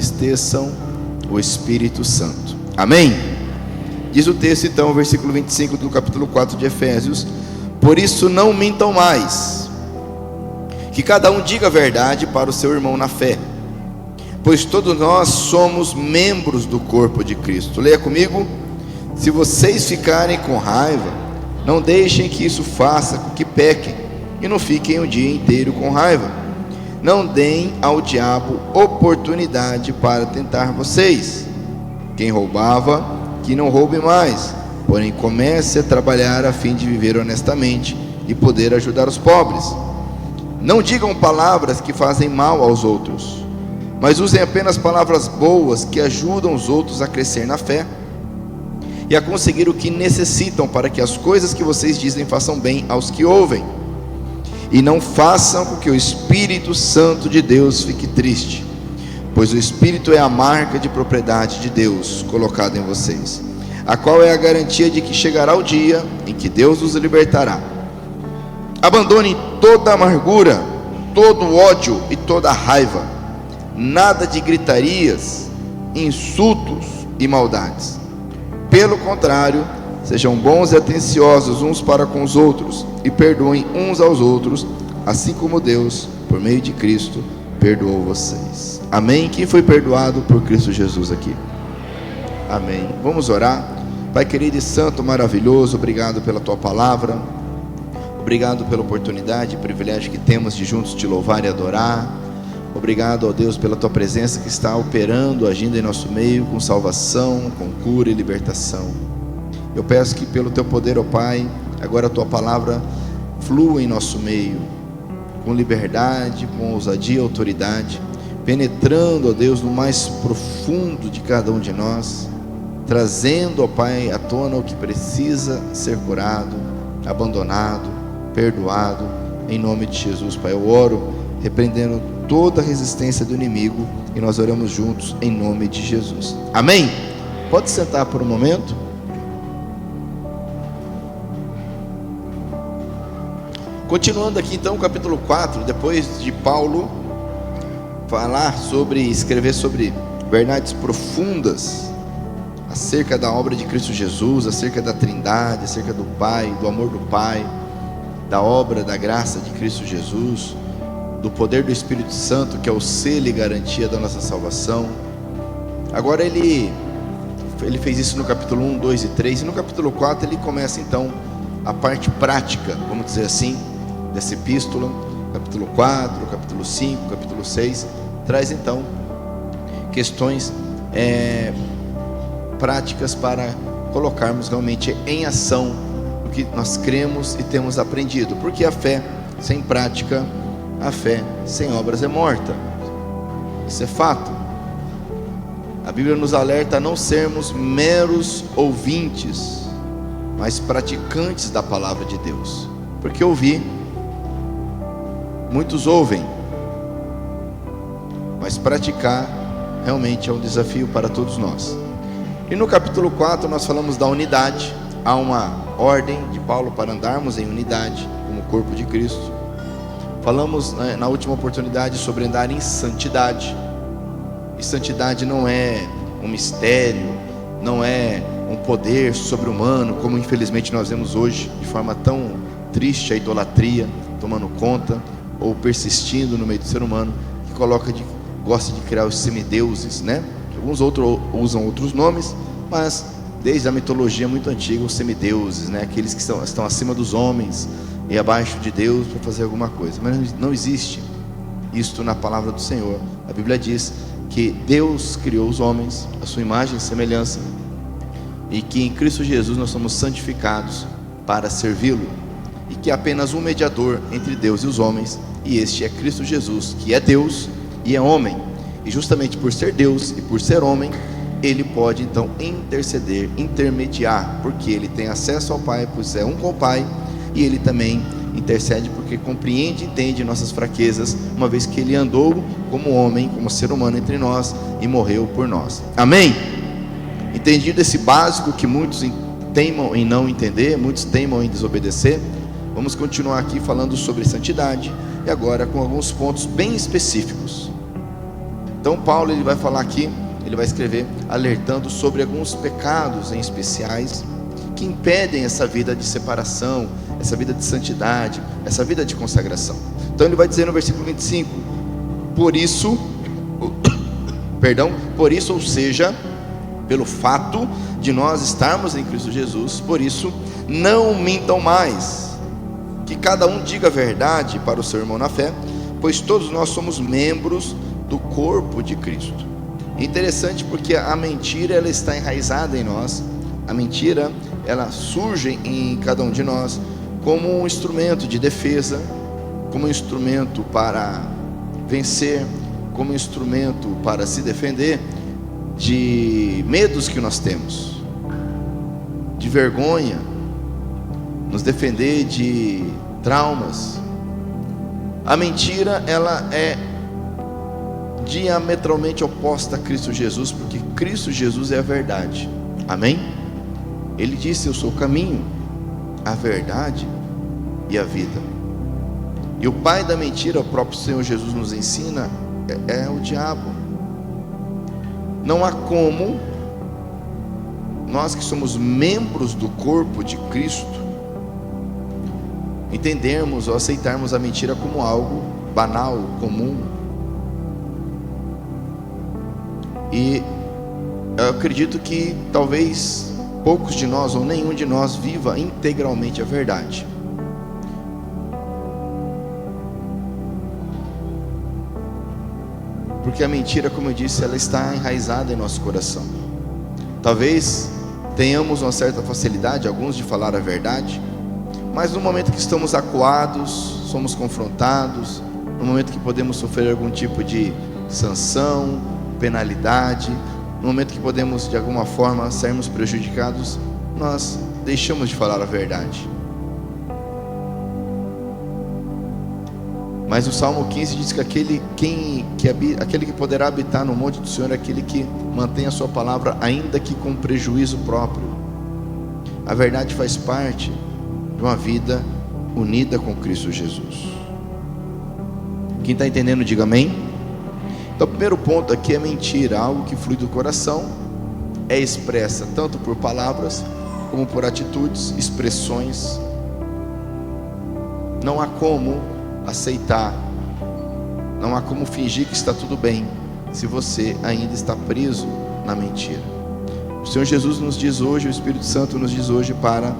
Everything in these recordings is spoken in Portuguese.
entristeçam o Espírito Santo. Amém? Diz o texto então, versículo 25 do capítulo 4 de Efésios: por isso não mintam mais, que cada um diga a verdade para o seu irmão na fé, pois todos nós somos membros do corpo de Cristo. Leia comigo: se vocês ficarem com raiva, não deixem que isso faça com que pequem, e não fiquem o dia inteiro com raiva. Não deem ao diabo oportunidade para tentar vocês. Quem roubava, que não roube mais, porém comece a trabalhar a fim de viver honestamente e poder ajudar os pobres. Não digam palavras que fazem mal aos outros, mas usem apenas palavras boas que ajudam os outros a crescer na fé e a conseguir o que necessitam, para que as coisas que vocês dizem façam bem aos que ouvem, e não façam com que o Espírito Santo de Deus fique triste, pois o Espírito é a marca de propriedade de Deus colocada em vocês, a qual é a garantia de que chegará o dia em que Deus os libertará. Abandonem toda amargura, todo ódio e toda raiva, nada de gritarias, insultos e maldades. Pelo contrário, sejam bons e atenciosos uns para com os outros, e perdoem uns aos outros, assim como Deus, por meio de Cristo, perdoou vocês. Amém? Quem foi perdoado por Cristo Jesus aqui? Amém. Vamos orar. Pai querido e santo, maravilhoso, obrigado pela tua palavra, obrigado pela oportunidade e privilégio que temos de juntos te louvar e adorar. Obrigado, ó Deus, pela tua presença que está operando, agindo em nosso meio, com salvação, com cura e libertação. Eu peço que pelo teu poder, ó Pai, agora a tua palavra flua em nosso meio, com liberdade, com ousadia e autoridade, penetrando, ó Deus, no mais profundo de cada um de nós, trazendo, ó Pai, à tona o que precisa ser curado, abandonado, perdoado, em nome de Jesus, Pai. Eu oro repreendendo toda a resistência do inimigo, e nós oramos juntos em nome de Jesus. Amém? Pode sentar por um momento. Continuando aqui então o capítulo 4, depois de Paulo escrever sobre verdades profundas acerca da obra de Cristo Jesus, acerca da Trindade, acerca do Pai, do amor do Pai, da obra, da graça de Cristo Jesus, do poder do Espírito Santo, que é o selo e garantia da nossa salvação. Agora ele fez isso no capítulo 1, 2 e 3, e no capítulo 4 ele começa então a parte prática, vamos dizer assim, dessa epístola. Capítulo 4, capítulo 5, capítulo 6, traz então questões práticas para colocarmos realmente em ação o que nós cremos e temos aprendido, porque a fé sem prática, a fé sem obras é morta. Isso é fato. A Bíblia nos alerta a não sermos meros ouvintes, mas praticantes da palavra de Deus. Porque ouvir, muitos ouvem, mas praticar realmente é um desafio para todos nós. E no capítulo 4 nós falamos da unidade. Há uma ordem de Paulo para andarmos em unidade como corpo de Cristo. Falamos na última oportunidade sobre andar em santidade. E santidade não é um mistério, não é um poder sobre-humano, como infelizmente nós vemos hoje, de forma tão triste, a idolatria tomando conta, ou persistindo no meio do ser humano, que gosta de criar os semideuses, né? Alguns outros usam outros nomes, mas desde a mitologia muito antiga, os semideuses, né? Aqueles que estão acima dos homens e abaixo de Deus para fazer alguma coisa. Mas não existe isto na palavra do Senhor. A Bíblia diz que Deus criou os homens à sua imagem e semelhança, e que em Cristo Jesus nós somos santificados para servi-lo, e que há apenas um mediador entre Deus e os homens, e este é Cristo Jesus, que é Deus e é homem. E justamente por ser Deus e por ser homem, ele pode então interceder, intermediar, porque ele tem acesso ao Pai, pois é um com o Pai, e ele também intercede porque compreende e entende nossas fraquezas, uma vez que ele andou como homem, como ser humano entre nós, e morreu por nós. Amém? Entendido esse básico que muitos teimam em não entender, muitos teimam em desobedecer, vamos continuar aqui falando sobre santidade, e agora com alguns pontos bem específicos. Então Paulo ele vai falar aqui, ele vai escrever alertando sobre alguns pecados em especiais que impedem essa vida de separação, essa vida de santidade, essa vida de consagração. Então ele vai dizer no versículo 25: por isso, ou seja, pelo fato de nós estarmos em Cristo Jesus, por isso não mintam mais, que cada um diga a verdade para o seu irmão na fé, pois todos nós somos membros do corpo de Cristo. Interessante porque a mentira ela está enraizada em nós. A mentira ela surge em cada um de nós como um instrumento de defesa, como um instrumento para vencer, como um instrumento para se defender de medos que nós temos, de vergonha, nos defender de traumas. A mentira ela é diametralmente oposta a Cristo Jesus, porque Cristo Jesus é a verdade. Amém? Ele disse: eu sou o caminho, a verdade e a vida. E o pai da mentira, o próprio Senhor Jesus nos ensina, é o diabo. Não há como nós que somos membros do corpo de Cristo entendermos ou aceitarmos a mentira como algo banal, comum. E eu acredito que talvez poucos de nós ou nenhum de nós viva integralmente a verdade. Porque a mentira, como eu disse, ela está enraizada em nosso coração. Talvez tenhamos uma certa facilidade, alguns, de falar a verdade, mas no momento que estamos acuados, somos confrontados, no momento que podemos sofrer algum tipo de sanção, penalidade, no momento que podemos de alguma forma sermos prejudicados, nós deixamos de falar a verdade. Mas o Salmo 15 diz que aquele que poderá habitar no monte do Senhor é aquele que mantém a sua palavra, ainda que com prejuízo próprio. A verdade faz parte de uma vida unida com Cristo Jesus. Quem está entendendo, diga amém. Então o primeiro ponto aqui é mentira, algo que flui do coração, é expressa tanto por palavras como por atitudes, expressões. Não há como aceitar, não há como fingir que está tudo bem se você ainda está preso na mentira. O Senhor Jesus nos diz hoje, o Espírito Santo nos diz hoje para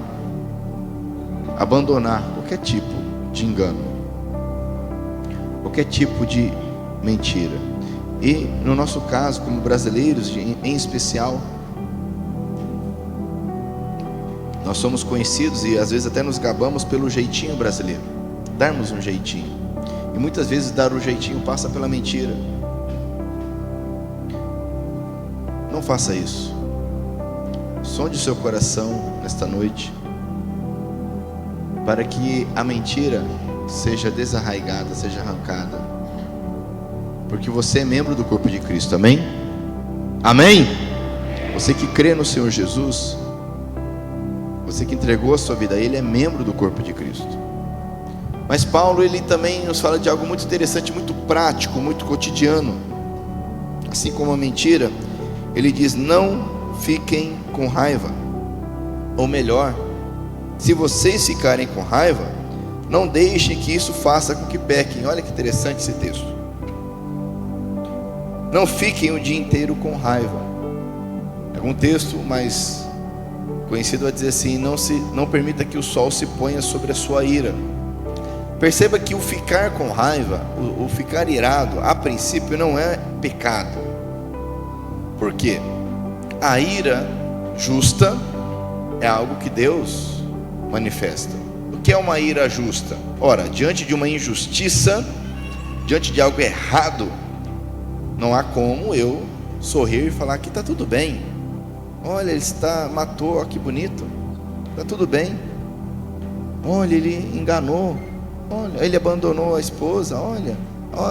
abandonar qualquer tipo de engano, qualquer tipo de mentira. E no nosso caso, como brasileiros em especial, nós somos conhecidos e às vezes até nos gabamos pelo jeitinho brasileiro, darmos um jeitinho, e muitas vezes dar o jeitinho passa pela mentira. Não faça isso. Sonde o seu coração nesta noite, para que a mentira seja desarraigada, seja arrancada, porque você é membro do corpo de Cristo. Amém? Amém? Você que crê no Senhor Jesus, você que entregou a sua vida a Ele, é membro do corpo de Cristo. Mas Paulo, ele também nos fala de algo muito interessante, muito prático, muito cotidiano. Assim como a mentira, ele diz: não fiquem com raiva. Ou melhor, se vocês ficarem com raiva, não deixem que isso faça com que pequem. Olha que interessante esse texto. Não fiquem o dia inteiro com raiva. Algum texto mais conhecido vai dizer assim: não permita que o sol se ponha sobre a sua ira. Perceba que o ficar com raiva, o ficar irado, a princípio não é pecado. Por quê? A ira justa é algo que Deus manifesta. O que é uma ira justa? Ora, diante de uma injustiça, diante de algo errado, não há como eu sorrir e falar que está tudo bem. Olha, ele matou, ó, que bonito, está tudo bem. Olha, ele enganou. Olha, ele abandonou a esposa. Olha,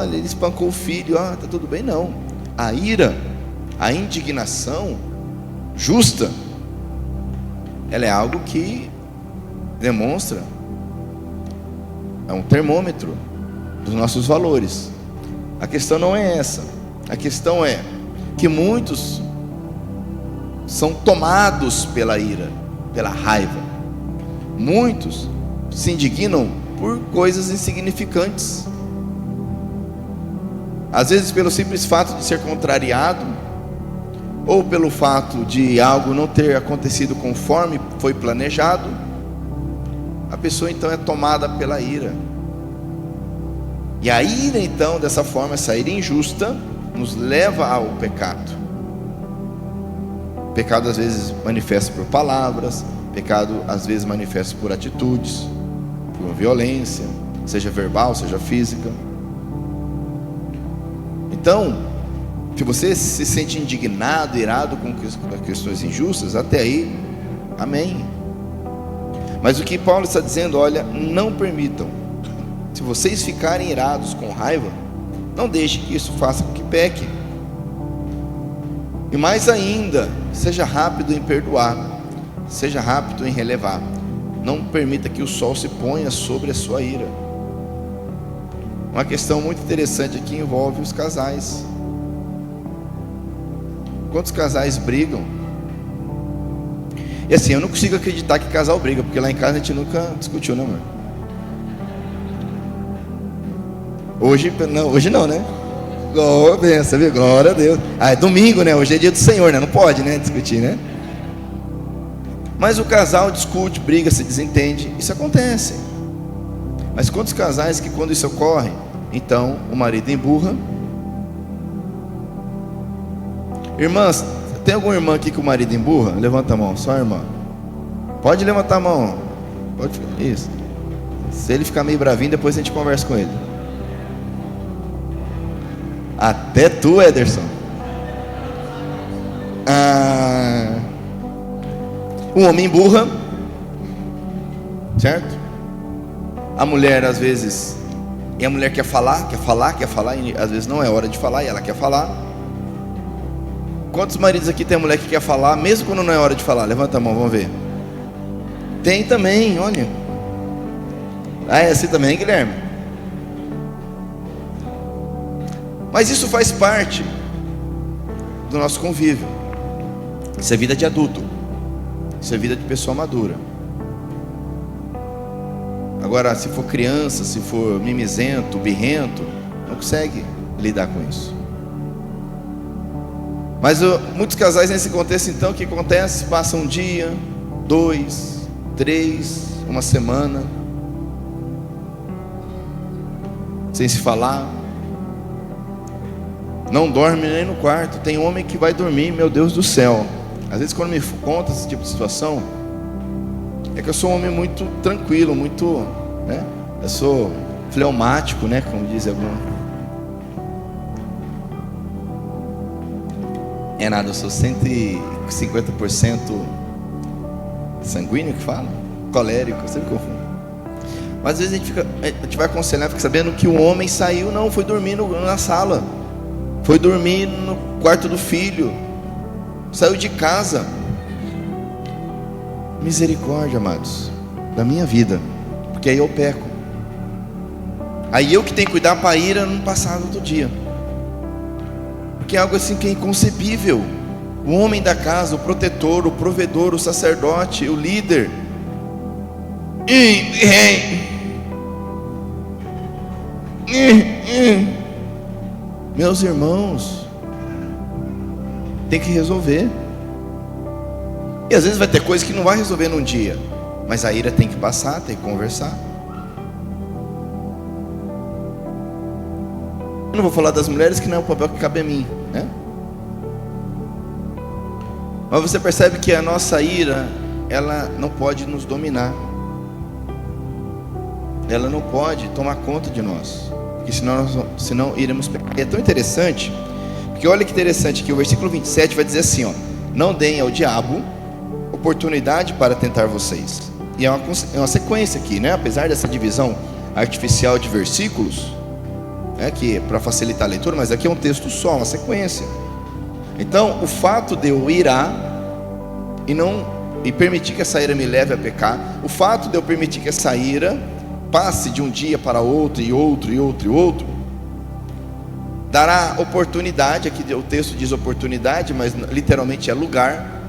ele espancou o filho. Está tudo bem. Não. A ira, a indignação justa, ela é algo que demonstra, é um termômetro dos nossos valores. A questão não é essa. A questão é que muitos são tomados pela ira, pela raiva. Muitos se indignam por coisas insignificantes. Às vezes pelo simples fato de ser contrariado, ou pelo fato de algo não ter acontecido conforme foi planejado. A pessoa então é tomada pela ira. E a ira então, dessa forma, essa ira injusta, nos leva ao pecado. O pecado às vezes manifesta por palavras, pecado às vezes manifesta por atitudes, por violência, seja verbal, seja física. Então, se você se sente indignado, irado com questões injustas, até aí, amém. Mas o que Paulo está dizendo, olha, não permitam. Se vocês ficarem irados com raiva, não deixe que isso faça com que peque. E mais ainda, seja rápido em perdoar, seja rápido em relevar. Não permita que o sol se ponha sobre a sua ira. Uma questão muito interessante aqui envolve os casais. Quantos casais brigam? E assim, eu não consigo acreditar que casal briga, porque lá em casa a gente nunca discutiu, né, amor? Hoje não, né? Você vê? Glória a Deus. Ah, é domingo, né? Hoje é dia do Senhor, né? Não pode, né? Discutir, né? Mas o casal discute, briga, se desentende. Isso acontece. Mas quantos casais que quando isso ocorre, então o marido emburra? Irmãs, tem alguma irmã aqui que o marido emburra? Levanta a mão, só a irmã. Pode levantar a mão. Pode, isso. Se ele ficar meio bravinho, depois a gente conversa com ele. Até tu, Ederson. O homem emburra, certo? A mulher às vezes, e a mulher quer falar, e às vezes não é hora de falar, e ela quer falar. Quantos maridos aqui tem mulher que quer falar, mesmo quando não é hora de falar? Levanta a mão, vamos ver. Tem também, olha. Ah, é assim também, Guilherme? Mas isso faz parte do nosso convívio. Isso é vida de adulto. Isso é vida de pessoa madura. Agora, se for criança, se for mimizento, birrento, não consegue lidar com isso. Mas muitos casais nesse contexto, então, o que acontece? Passa um dia, 2, 3, uma semana, sem se falar. Não dorme nem no quarto. Tem homem que vai dormir, meu Deus do céu. Às vezes quando me conta esse tipo de situação, é que eu sou um homem muito tranquilo, muito, né? Eu sou fleumático, né? Como diz algum. É nada, eu sou 150% sanguíneo que fala? Colérico, eu sempre confundo. Mas às vezes a gente vai aconselhar, fica sabendo que o homem saiu, não, foi dormir na sala. Foi dormir no quarto do filho. Saiu de casa. Misericórdia, amados, da minha vida. Porque aí eu peco. Aí eu que tenho que cuidar para a ira não passar no outro dia. Porque é algo assim que é inconcebível. O homem da casa, o protetor, o provedor, o sacerdote, o líder. Meus irmãos, tem que resolver. E às vezes vai ter coisa que não vai resolver num dia, mas a ira tem que passar, tem que conversar. Eu não vou falar das mulheres, que não é o papel que cabe a mim, né? Mas você percebe que a nossa ira, ela não pode nos dominar. Ela não pode tomar conta de nós, porque senão iremos pecar. E é tão interessante, porque olha que interessante que o versículo 27 vai dizer assim, ó: não deem ao diabo oportunidade para tentar vocês. E é uma sequência aqui, né? Apesar dessa divisão artificial de versículos, que é para facilitar a leitura, mas aqui é um texto só, uma sequência. Então, o fato de eu irar e permitir que essa ira me leve a pecar, o fato de eu permitir que essa ira passe de um dia para outro, e outro, dará oportunidade, aqui o texto diz oportunidade, mas literalmente é lugar.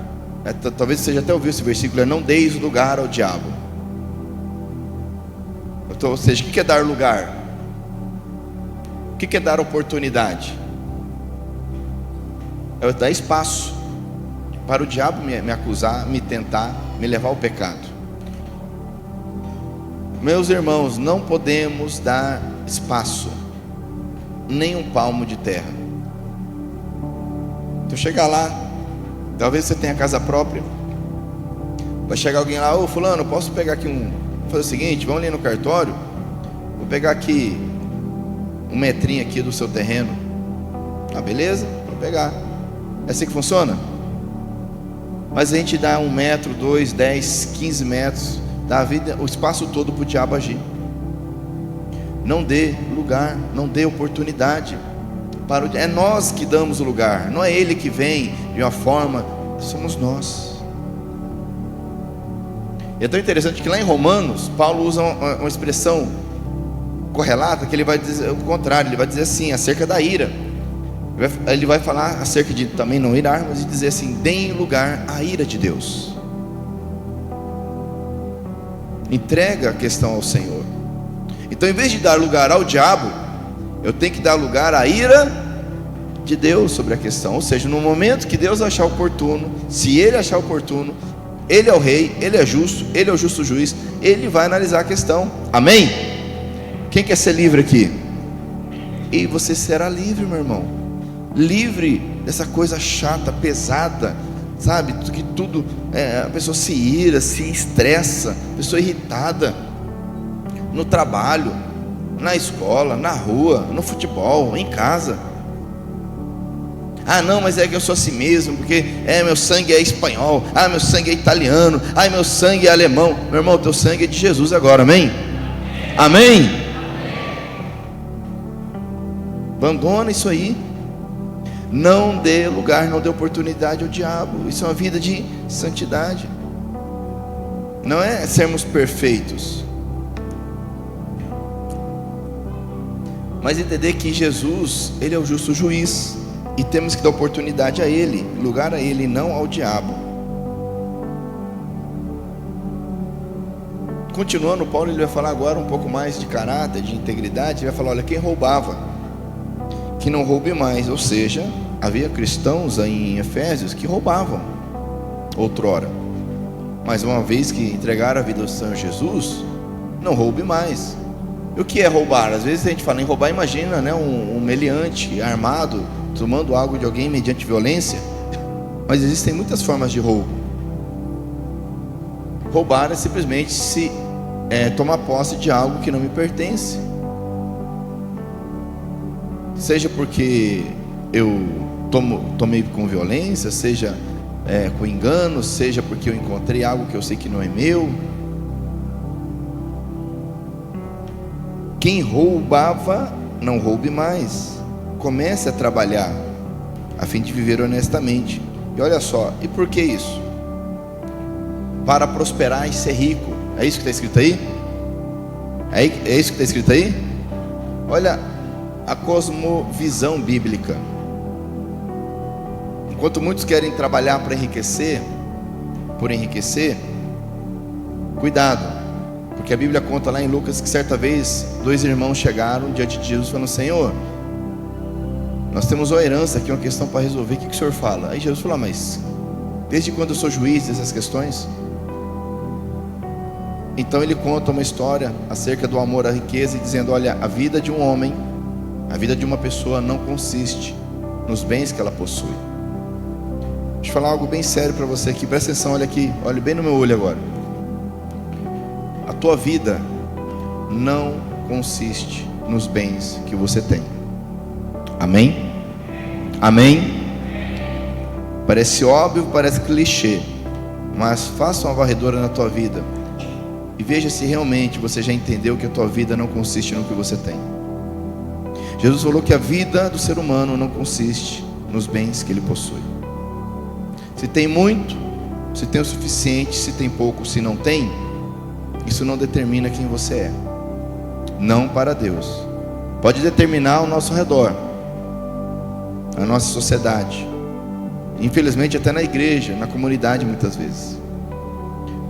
Talvez você já até ouviu esse versículo, não deis lugar ao diabo. Então, ou seja, o que é dar lugar? O que é dar oportunidade? É dar espaço para o diabo me acusar, me tentar, me levar ao pecado. Meus irmãos, não podemos dar espaço, nem um palmo de terra. Então chegar lá, talvez você tenha casa própria, vai chegar alguém lá, ô fulano, posso pegar aqui fazer o seguinte, vamos ali no cartório, vou pegar aqui um metrinho aqui do seu terreno. Ah, beleza, vou pegar. É assim que funciona? Mas a gente dá 1 metro, 2, 10, 15 metros, dá a vida, o espaço todo para o diabo agir. Não dê lugar, não dê oportunidade para é nós que damos o lugar, não é ele que vem de uma forma, somos nós. E é tão interessante que lá em Romanos, Paulo usa uma expressão correlata, que ele vai dizer o contrário, ele vai dizer assim, acerca da ira. Ele vai falar acerca de também não irar, mas de dizer assim, deem lugar à ira de Deus. Entrega a questão ao Senhor. Então, em vez de dar lugar ao diabo, eu tenho que dar lugar à ira de Deus sobre a questão. Ou seja, no momento que Deus achar oportuno, se Ele achar oportuno, Ele é o rei, Ele é justo, Ele é o justo juiz, Ele vai analisar a questão. Amém? Quem quer ser livre aqui? E você será livre, meu irmão. Livre dessa coisa chata, pesada, sabe? Que tudo, a pessoa se ira, se estressa, a pessoa irritada, no trabalho, na escola, na rua, no futebol, em casa. Ah não, mas é que eu sou assim mesmo, porque meu sangue é espanhol, meu sangue é italiano, meu sangue é alemão. Meu irmão, teu sangue é de Jesus agora, amém? Amém? Abandona isso aí. Não dê lugar, não dê oportunidade ao diabo. Isso é uma vida de santidade. Não é sermos perfeitos, mas entender que Jesus, Ele é o justo juiz, e temos que dar oportunidade a Ele, lugar a Ele, não ao diabo. Continuando, Paulo ele vai falar agora um pouco mais de caráter, de integridade. Ele vai falar, olha, quem roubava, que não roube mais. Ou seja, havia cristãos aí em Efésios que roubavam outrora, mas uma vez que entregaram a vida ao Senhor Jesus, não roube mais. E o que é roubar? Às vezes a gente fala em roubar, imagina, né, um meliante armado tomando algo de alguém mediante violência. Mas existem muitas formas de roubo. Roubar é simplesmente tomar posse de algo que não me pertence, seja porque eu tomei com violência, seja com engano, seja porque eu encontrei algo que eu sei que não é meu. Quem roubava, não roube mais. Comece a trabalhar a fim de viver honestamente. E olha só, e por que isso? Para prosperar e ser rico. É isso que está escrito aí? É isso que está escrito aí? Olha a cosmovisão bíblica. Enquanto muitos querem trabalhar para enriquecer, por enriquecer, cuidado, porque a Bíblia conta lá em Lucas que certa vez 2 irmãos chegaram diante de Jesus falando, Senhor, nós temos uma herança aqui, uma questão para resolver, o que o Senhor fala? Aí Jesus falou, mas desde quando eu sou juiz dessas questões? Então ele conta uma história acerca do amor à riqueza, e dizendo, olha, a vida de um homem, a vida de uma pessoa não consiste nos bens que ela possui. Deixa eu falar algo bem sério para você aqui, presta atenção, olha aqui, olha bem no meu olho agora. A tua vida não consiste nos bens que você tem. Amém? Amém? Parece óbvio, parece clichê, mas faça uma varredura na tua vida e veja se realmente você já entendeu que a tua vida não consiste no que você tem. Jesus falou que a vida do ser humano não consiste nos bens que ele possui. Se tem muito, se tem o suficiente, se tem pouco, se não tem, isso não determina quem você é. Não para Deus. Pode determinar ao nosso redor, na nossa sociedade, infelizmente até na igreja, na comunidade muitas vezes.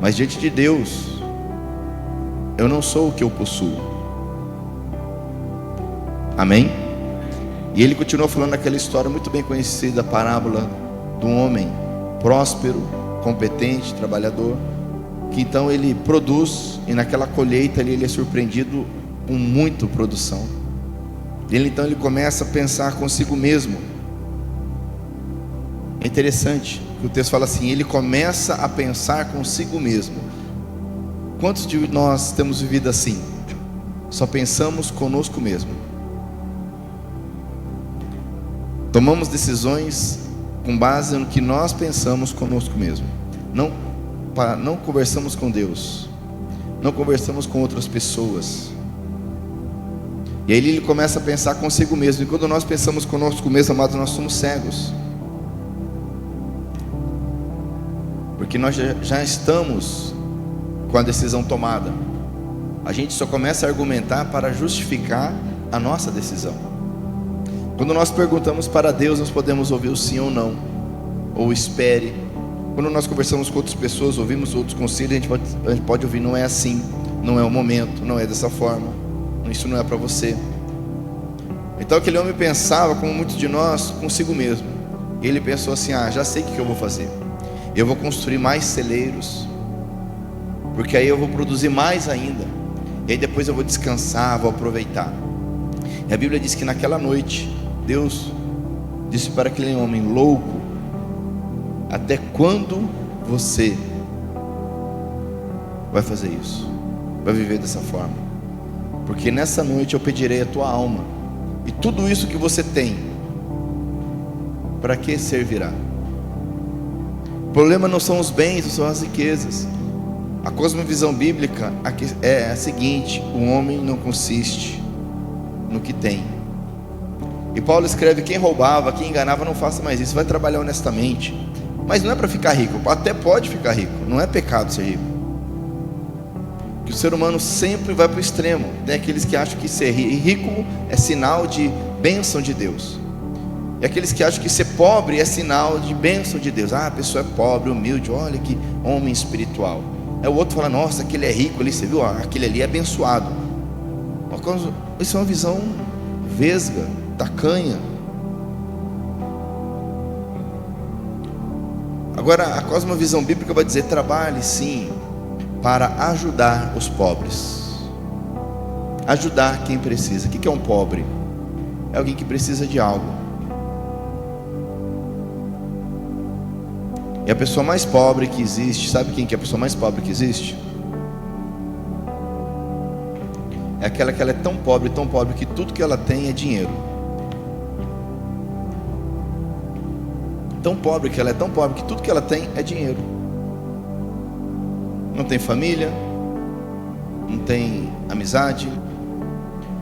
Mas diante de Deus, eu não sou o que eu possuo. Amém? E ele continua falando aquela história muito bem conhecida, a parábola do homem próspero, competente, trabalhador, que então ele produz, e naquela colheita ele é surpreendido com muita produção. Então ele começa a pensar consigo mesmo. É interessante que o texto fala assim: ele começa a pensar consigo mesmo. Quantos de nós temos vivido assim? Só pensamos conosco mesmo. Tomamos decisões com base no que nós pensamos conosco mesmo. Não conversamos com Deus, não conversamos com outras pessoas. E aí ele começa a pensar consigo mesmo. E quando nós pensamos conosco mesmo, amados, nós somos cegos, porque nós já estamos com a decisão tomada. A gente só começa a argumentar para justificar a nossa decisão. Quando nós perguntamos para Deus, nós podemos ouvir o sim ou não, ou espere. Quando nós conversamos com outras pessoas, ouvimos outros conselhos, a gente pode ouvir: não é assim, não é o momento, não é dessa forma, isso não é para você. Então aquele homem pensava, como muitos de nós, consigo mesmo. Ele pensou assim: já sei o que eu vou fazer. Eu vou construir mais celeiros, porque aí eu vou produzir mais ainda, e aí depois eu vou descansar, vou aproveitar. E a Bíblia diz que naquela noite Deus disse para aquele homem: louco, até quando você vai fazer isso? Vai viver dessa forma? Porque nessa noite eu pedirei a tua alma, e tudo isso que você tem, para que servirá? O problema não são os bens, não são as riquezas. A cosmovisão bíblica é a seguinte: o homem não consiste no que tem. E Paulo escreve: quem roubava, quem enganava, não faça mais isso, vai trabalhar honestamente. Mas não é para ficar rico, até pode ficar rico, não é pecado ser rico. Que o ser humano sempre vai para o extremo. Tem aqueles que acham que ser rico é sinal de bênção de Deus, e aqueles que acham que ser pobre é sinal de bênção de Deus. A pessoa é pobre, humilde, olha que homem espiritual. Aí o outro fala: nossa, aquele é rico ali, você viu? Aquele ali é abençoado. Isso é uma visão vesga, tacanha. Agora a cosmovisão bíblica vai dizer: trabalhe sim para ajudar os pobres, ajudar quem precisa. O que é um pobre? É alguém que precisa de algo. E a pessoa mais pobre que existe, sabe quem que é a pessoa mais pobre que existe? É aquela que ela é tão pobre que tudo que ela tem é dinheiro. Tão pobre que ela é tão pobre que tudo que ela tem é dinheiro. Não tem família, não tem amizade,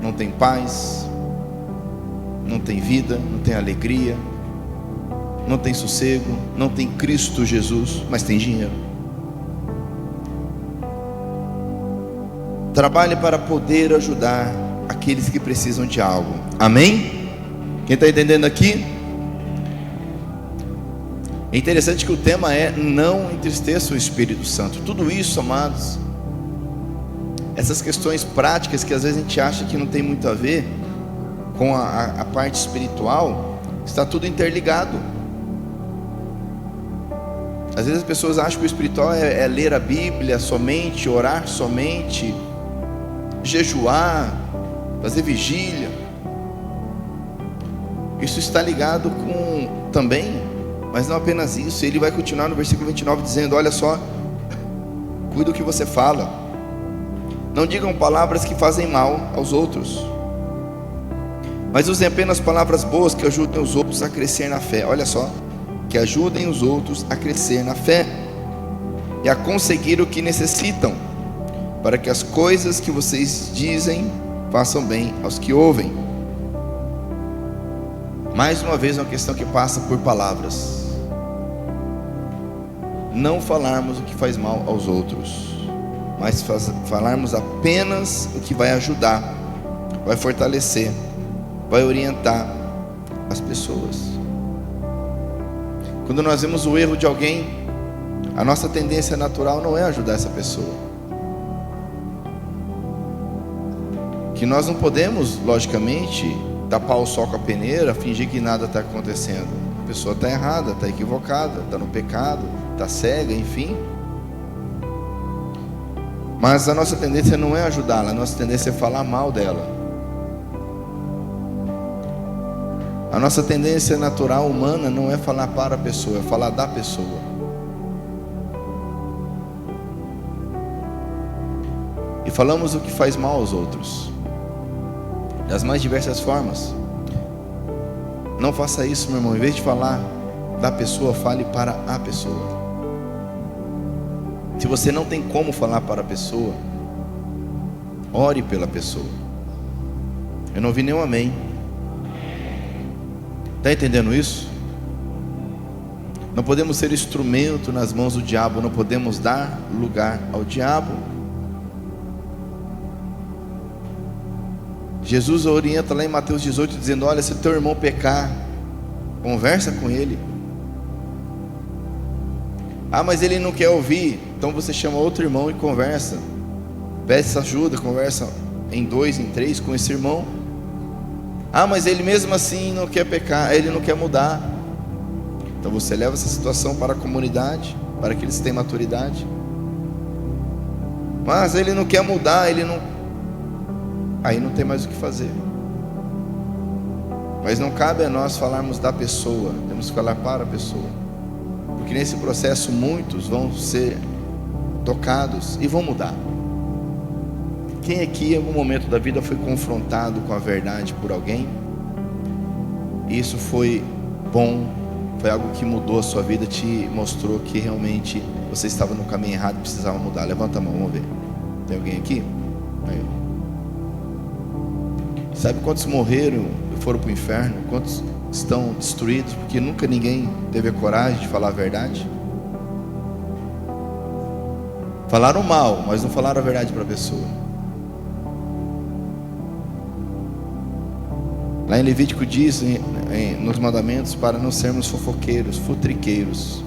não tem paz, não tem vida, não tem alegria, não tem sossego, não tem Cristo Jesus, mas tem dinheiro. Trabalhe para poder ajudar aqueles que precisam de algo. Amém? Quem está entendendo aqui? É interessante que o tema é: não entristeça o Espírito Santo. Tudo isso, amados, essas questões práticas que às vezes a gente acha que não tem muito a ver com a parte espiritual, está tudo interligado. Às vezes as pessoas acham que o espiritual é ler a Bíblia somente, orar somente, jejuar, fazer vigília. Isso está ligado com também, mas não apenas isso. Ele vai continuar no versículo 29 dizendo: olha só, cuida do que você fala, não digam palavras que fazem mal aos outros, mas usem apenas palavras boas que ajudem os outros a crescer na fé. Olha só, que ajudem os outros a crescer na fé e a conseguir o que necessitam, para que as coisas que vocês dizem façam bem aos que ouvem. Mais uma vez, uma questão que passa por palavras. Não falarmos o que faz mal aos outros, mas falarmos apenas o que vai ajudar, vai fortalecer, vai orientar as pessoas. Quando nós vemos o erro de alguém, a nossa tendência natural não é ajudar essa pessoa. Que nós não podemos, logicamente, tapar o sol com a peneira, fingir que nada está acontecendo. A pessoa está errada, está equivocada, está no pecado, está cega, enfim. Mas a nossa tendência não é ajudá-la, a nossa tendência é falar mal dela. A nossa tendência natural humana não é falar para a pessoa, é falar da pessoa. E falamos o que faz mal aos outros, das mais diversas formas. Não faça isso, meu irmão. Em vez de falar da pessoa, fale para a pessoa. Se você não tem como falar para a pessoa, ore pela pessoa. Eu não ouvi nenhum amém. Está entendendo isso? Não podemos ser instrumento nas mãos do diabo, não podemos dar lugar ao diabo. Jesus orienta lá em Mateus 18, dizendo: olha, se teu irmão pecar, conversa com ele. Ah, mas ele não quer ouvir. Então você chama outro irmão e conversa. Peça ajuda, conversa em 2, em 3 com esse irmão. Ah, mas ele mesmo assim não quer pecar, ele não quer mudar. Então você leva essa situação para a comunidade, para que eles tenham maturidade. Mas ele não quer mudar, ele não... Aí não tem mais o que fazer. Mas não cabe a nós falarmos da pessoa, temos que falar para a pessoa. Porque nesse processo muitos vão ser tocados e vão mudar. Quem aqui em algum momento da vida foi confrontado com a verdade por alguém? E isso foi bom, foi algo que mudou a sua vida, te mostrou que realmente você estava no caminho errado e precisava mudar. Levanta a mão, vamos ver. Tem alguém aqui? Aí. Sabe quantos morreram e foram para o inferno? Quantos estão destruídos porque nunca ninguém teve a coragem de falar a verdade? Falaram mal, mas não falaram a verdade para a pessoa. Lá em Levítico diz nos mandamentos para não sermos fofoqueiros, futriqueiros.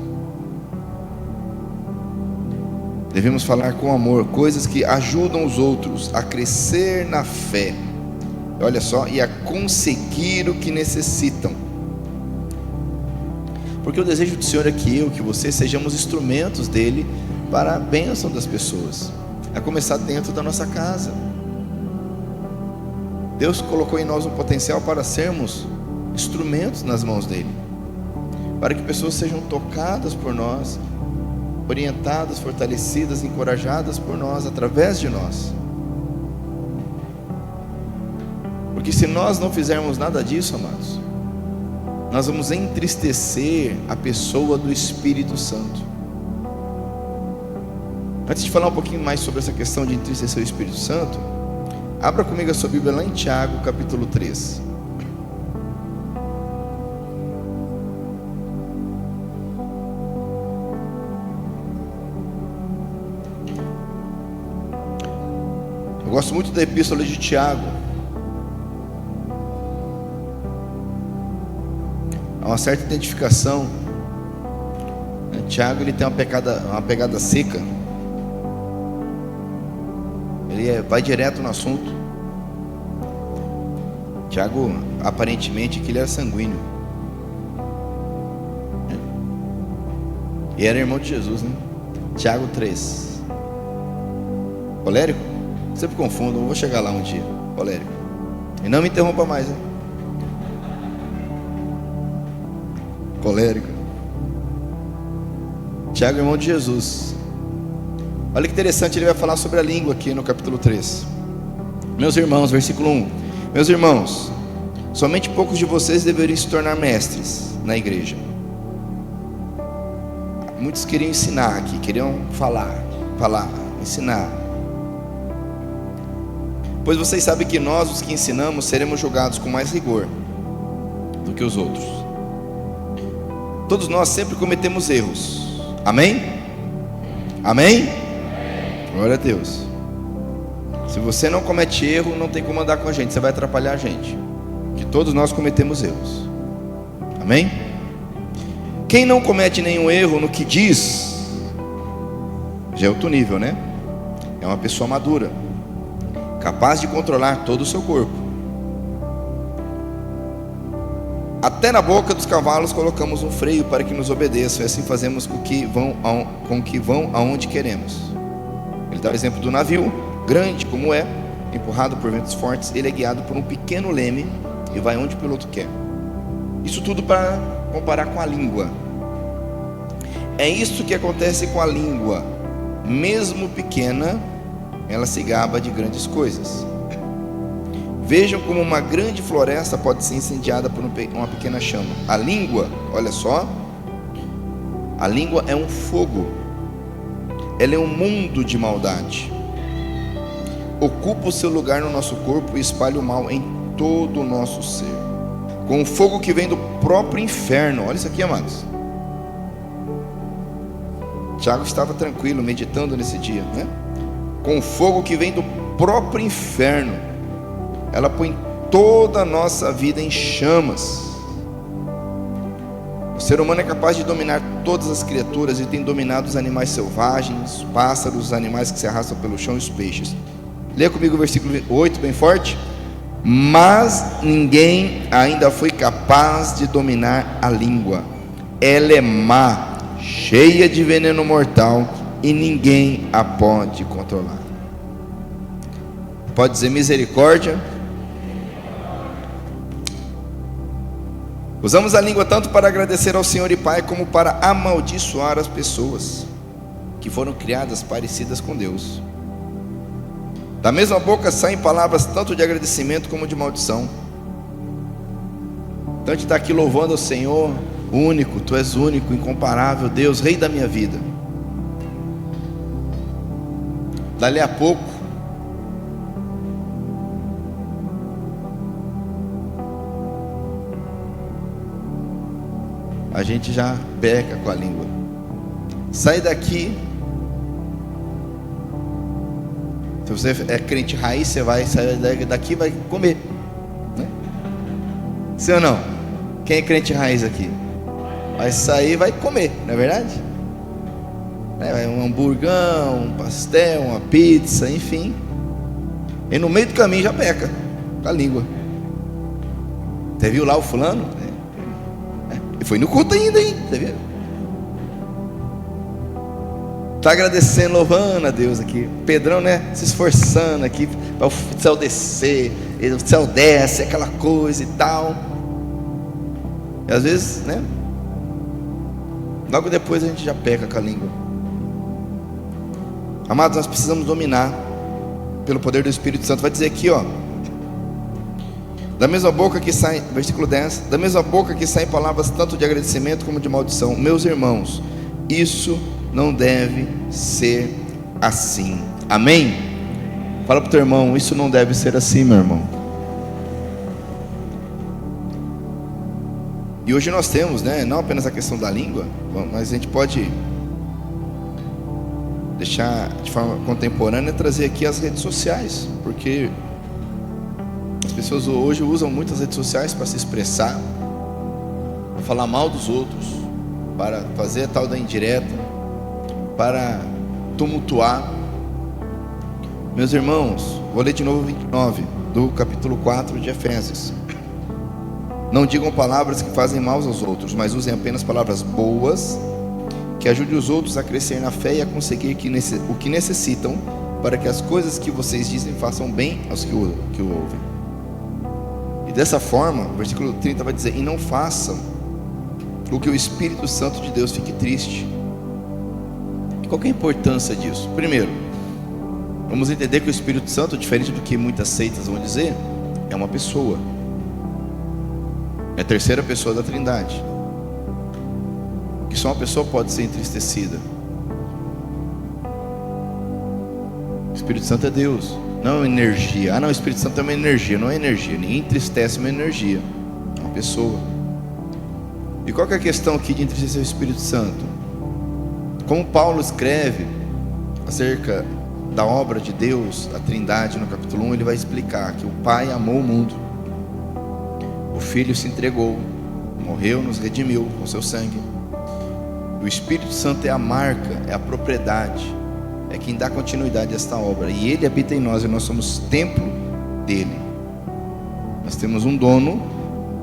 Devemos falar com amor, coisas que ajudam os outros a crescer na fé. Olha só, e a conseguir o que necessitam. Porque o desejo do Senhor é que eu, que você sejamos instrumentos dele para a bênção das pessoas, a começar dentro da nossa casa. Deus colocou em nós um potencial para sermos instrumentos nas mãos dele, para que pessoas sejam tocadas por nós, orientadas, fortalecidas, encorajadas por nós, através de nós. Porque se nós não fizermos nada disso, amados, nós vamos entristecer a pessoa do Espírito Santo. Antes de falar um pouquinho mais sobre essa questão de entristecer o Espírito Santo, abra comigo a sua Bíblia lá em Tiago, capítulo 3. Eu gosto muito da epístola de Tiago. Há uma certa identificação. Tiago, ele tem uma pegada seca. Ele vai direto no assunto. Tiago, aparentemente, que ele era sanguíneo. E era irmão de Jesus, né? Tiago 3. Colérico? Sempre confundo, eu vou chegar lá um dia. Colérico. E não me interrompa mais, né? Colérico. Tiago, irmão de Jesus. Olha que interessante, ele vai falar sobre a língua aqui no capítulo 3. Meus irmãos, versículo 1. Meus irmãos, somente poucos de vocês deveriam se tornar mestres na igreja. Muitos queriam ensinar aqui, queriam falar, ensinar. Pois vocês sabem que nós, os que ensinamos, seremos julgados com mais rigor do que os outros. Todos nós sempre cometemos erros. Amém? Amém? Glória a Deus. Se você não comete erro, não tem como andar com a gente, você vai atrapalhar a gente. Que todos nós cometemos erros. Amém? Quem não comete nenhum erro no que diz, já é outro nível, né? É uma pessoa madura, capaz de controlar todo o seu corpo. Até na boca dos cavalos colocamos um freio para que nos obedeçam, e assim fazemos com que vão aonde queremos. Ele dá o exemplo do navio, grande como é, empurrado por ventos fortes, ele é guiado por um pequeno leme e vai onde o piloto quer. Isso tudo para comparar com a língua. É isso que acontece com a língua. Mesmo pequena, ela se gaba de grandes coisas. Vejam como uma grande floresta pode ser incendiada por uma pequena chama. A língua, olha só, a língua é um fogo. Ela é um mundo de maldade. Ocupa o seu lugar no nosso corpo e espalha o mal em todo o nosso ser, com o fogo que vem do próprio inferno. Olha isso aqui, amados. Tiago estava tranquilo, meditando nesse dia, né? Com o fogo que vem do próprio inferno, ela põe toda a nossa vida em chamas. O ser humano é capaz de dominar todas as criaturas e tem dominado os animais selvagens, os pássaros, os animais que se arrastam pelo chão e os peixes. Leia comigo o versículo 8, bem forte. Mas ninguém ainda foi capaz de dominar a língua. Ela é má, cheia de veneno mortal, e ninguém a pode controlar. Pode dizer misericórdia. Usamos a língua tanto para agradecer ao Senhor e Pai, como para amaldiçoar as pessoas que foram criadas parecidas com Deus. Da mesma boca saem palavras tanto de agradecimento como de maldição. Então a gente está aqui louvando ao Senhor, único, Tu és único, incomparável, Deus, Rei da minha vida. Dali a pouco, a gente já peca com a língua. Sai daqui. Se você é crente raiz, você vai sair daqui e vai comer, né? Sim ou não? Quem é crente raiz aqui? Vai sair e vai comer, não é verdade? Um hamburgão, um pastel, uma pizza, enfim. E no meio do caminho já peca com a língua. Você viu lá o fulano? E foi no culto ainda, hein? Você viu? Está agradecendo, louvando a Deus aqui. Pedrão, né? Se esforçando aqui para o céu descer. O céu desce, aquela coisa e tal. E às vezes, né? Logo depois a gente já peca com a língua. Amados, nós precisamos dominar pelo poder do Espírito Santo. Vai dizer aqui, ó. Da mesma boca que sai, versículo 10. Da mesma boca que saem palavras tanto de agradecimento como de maldição. Meus irmãos, isso não deve ser assim. Amém? Fala para o teu irmão, isso não deve ser assim, meu irmão. E hoje nós temos, né, não apenas a questão da língua, mas a gente pode deixar de forma contemporânea e trazer aqui as redes sociais, porque as pessoas hoje usam muitas redes sociais para se expressar, para falar mal dos outros, para fazer a tal da indireta, para tumultuar. Meus irmãos, vou ler de novo 29 do capítulo 4 de Efésios. Não digam palavras que fazem mal aos outros, mas usem apenas palavras boas, que ajudem os outros a crescer na fé e a conseguir o que necessitam, para que as coisas que vocês dizem façam bem aos que o ouvem. E dessa forma, o versículo 30 vai dizer: e não façam o que o Espírito Santo de Deus fique triste. Qual que é a importância disso? Primeiro, vamos entender que o Espírito Santo, diferente do que muitas seitas vão dizer, é uma pessoa. É a terceira pessoa da Trindade. Que só uma pessoa pode ser entristecida. O Espírito Santo é Deus, não é energia. Não, o Espírito Santo é uma energia. Não é energia, ninguém entristece uma energia. É uma pessoa. E qual que é a questão aqui de entristecer o Espírito Santo? Como Paulo escreve acerca da obra de Deus, a Trindade, no capítulo 1, ele vai explicar que o Pai amou o mundo, o Filho se entregou morreu, nos redimiu com seu sangue. O Espírito Santo é a marca, é a propriedade, é quem dá continuidade a esta obra. E Ele habita em nós e nós somos templo dele. Nós temos um dono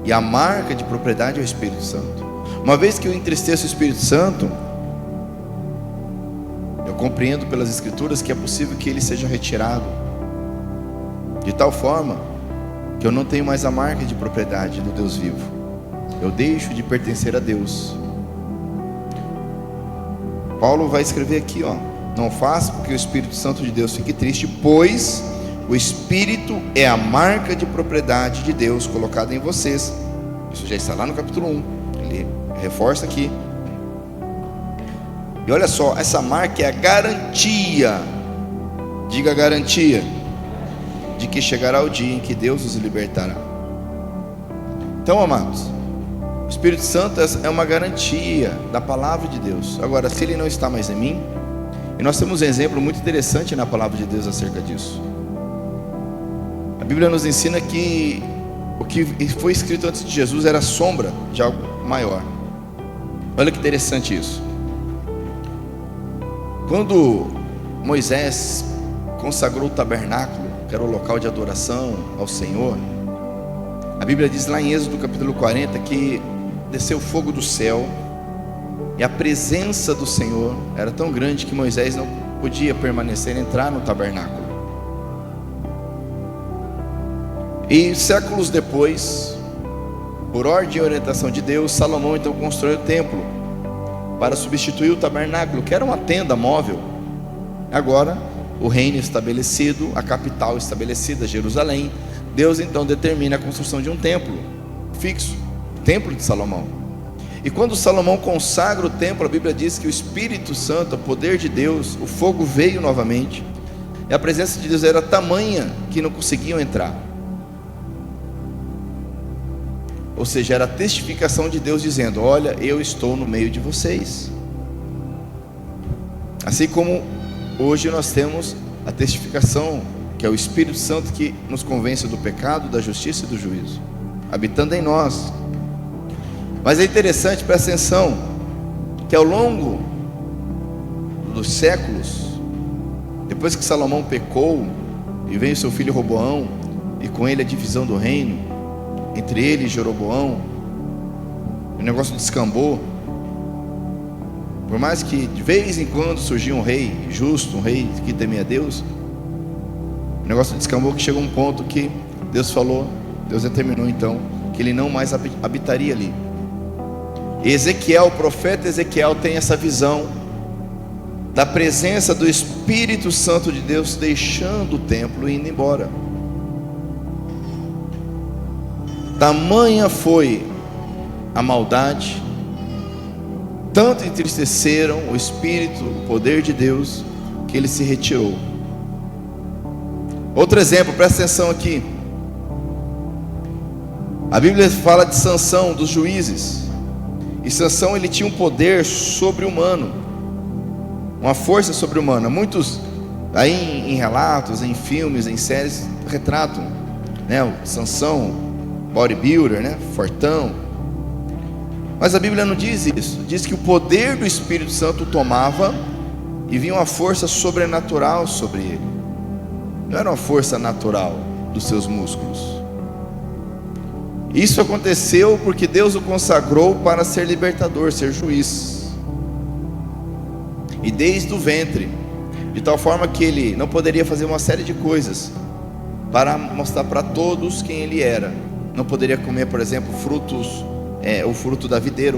e a marca de propriedade é o Espírito Santo. Uma vez que eu entristeço o Espírito Santo, eu compreendo pelas Escrituras que é possível que ele seja retirado, de tal forma que eu não tenho mais a marca de propriedade do Deus vivo. Eu deixo de pertencer a Deus. Paulo vai escrever aqui, não faça com que o Espírito Santo de Deus fique triste, pois o Espírito é a marca de propriedade de Deus colocada em vocês. Isso já está lá no capítulo 1. Ele reforça aqui. E olha só, essa marca é a garantia, diga garantia, de que chegará o dia em que Deus os libertará. Então, amados, o Espírito Santo é uma garantia da palavra de Deus. Agora, se ele não está mais em mim, e nós temos um exemplo muito interessante na palavra de Deus acerca disso. A Bíblia nos ensina que o que foi escrito antes de Jesus era sombra de algo maior. Olha que interessante isso. Quando Moisés consagrou o tabernáculo, que era o local de adoração ao Senhor, a Bíblia diz lá em Êxodo capítulo 40 que desceu fogo do céu, e a presença do Senhor era tão grande que Moisés não podia permanecer, entrar no tabernáculo. E séculos depois, por ordem e orientação de Deus, Salomão então construiu o templo para substituir o tabernáculo, que era uma tenda móvel. Agora, o reino estabelecido, a capital estabelecida, Jerusalém, Deus então determina a construção de um templo fixo, o templo de Salomão. E quando Salomão consagra o templo, a Bíblia diz que o Espírito Santo, o poder de Deus, o fogo veio novamente, e a presença de Deus era tamanha que não conseguiam entrar. Ou seja, era a testificação de Deus dizendo: olha, eu estou no meio de vocês. Assim como hoje nós temos a testificação, que é o Espírito Santo que nos convence do pecado, da justiça e do juízo, habitando em nós. Mas é interessante, presta atenção, que ao longo dos séculos, depois que Salomão pecou, e veio seu filho Roboão, e com ele a divisão do reino, entre ele e Jeroboão, o negócio descambou. Por mais que de vez em quando surgia um rei justo, um rei que temia a Deus, o negócio descambou, que chegou um ponto que Deus falou, Deus determinou então que ele não mais habitaria ali. E Ezequiel, o profeta Ezequiel, tem essa visão da presença do Espírito Santo de Deus deixando o templo e indo embora. Tamanha foi a maldade, tanto entristeceram o Espírito, o poder de Deus, que ele se retirou. Outro exemplo, presta atenção aqui. A Bíblia fala de Sansão, dos juízes. E Sansão, ele tinha um poder sobre-humano, uma força sobre-humana. Muitos aí em relatos, em filmes, em séries, retratam, né, o Sansão, bodybuilder, né, fortão. Mas a Bíblia não diz isso. Diz que o poder do Espírito Santo o tomava e vinha uma força sobrenatural sobre ele. Não era uma força natural dos seus músculos. Isso aconteceu porque Deus o consagrou para ser libertador, ser juiz. E desde o ventre, de tal forma que ele não poderia fazer uma série de coisas para mostrar para todos quem ele era. Não poderia comer, por exemplo, frutos, o fruto da videira,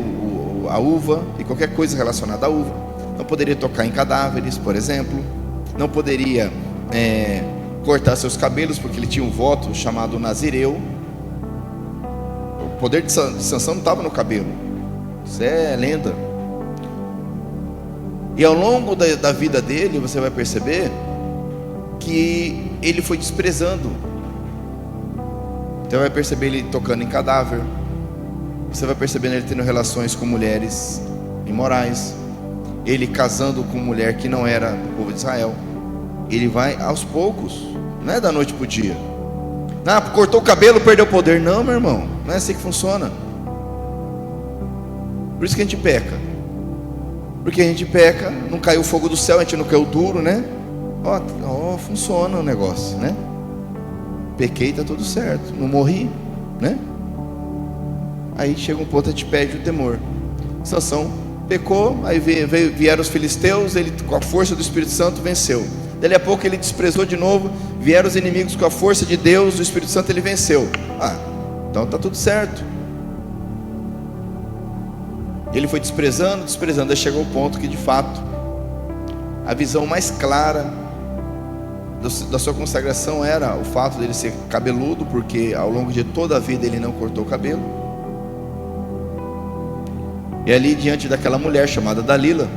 a uva e qualquer coisa relacionada à uva. Não poderia tocar em cadáveres, por exemplo. Não poderia cortar seus cabelos, porque ele tinha um voto chamado Nazireu. O poder de Sansão não estava no cabelo. Isso é lenda. E ao longo da vida dele, você vai perceber que ele foi desprezando. Então vai perceber ele tocando em cadáver. Você vai percebendo ele tendo relações com mulheres imorais, ele casando com mulher que não era do povo de Israel. Ele vai aos poucos, não é da noite para o dia. Cortou o cabelo, perdeu o poder. Não, meu irmão, não é assim que funciona. Por isso que a gente peca. Porque a gente peca, não caiu o fogo do céu, a gente não caiu duro, né? Ó, funciona o negócio, né? Pequei, tá tudo certo, não morri, né? Aí chega um ponto, a gente perde o temor. Sansão pecou, aí vieram os filisteus, ele com a força do Espírito Santo venceu. Dali a pouco ele desprezou de novo, vieram os inimigos com a força de Deus, do Espírito Santo, ele venceu. Então tá tudo certo. Ele foi desprezando, aí chegou o ponto que de fato a visão mais clara da sua consagração era o fato dele ser cabeludo, porque ao longo de toda a vida ele não cortou o cabelo. E ali diante daquela mulher chamada Dalila,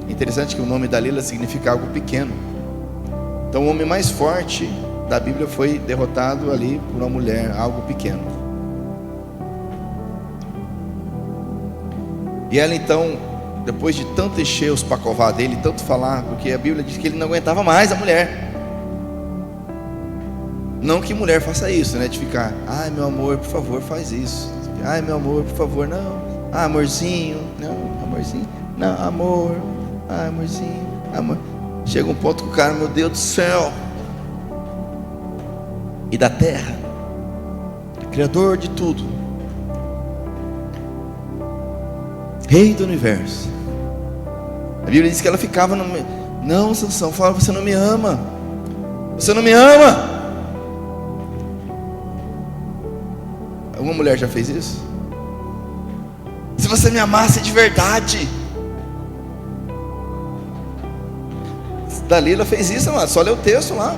interessante que o nome Dalila significa algo pequeno. Então o homem mais forte da Bíblia foi derrotado ali por uma mulher, algo pequeno. E ela então, depois de tanto encher os pacová dele, tanto falar, porque a Bíblia diz que ele não aguentava mais a mulher. Não que mulher faça isso, né? De ficar, ai meu amor, por favor, faz isso. Ai meu amor, por favor, não. Ah, amorzinho, não, amorzinho, não, amor, ah, amorzinho, amor. Chega um ponto que o cara, meu Deus do céu, e da terra, Criador de tudo, Rei do universo. A Bíblia diz que ela ficava no... Não, Sansão, fala, você não me ama. Você não me ama. Alguma mulher já fez isso? Se você me amasse de verdade. Dalila fez isso, mano. Só lê o texto lá.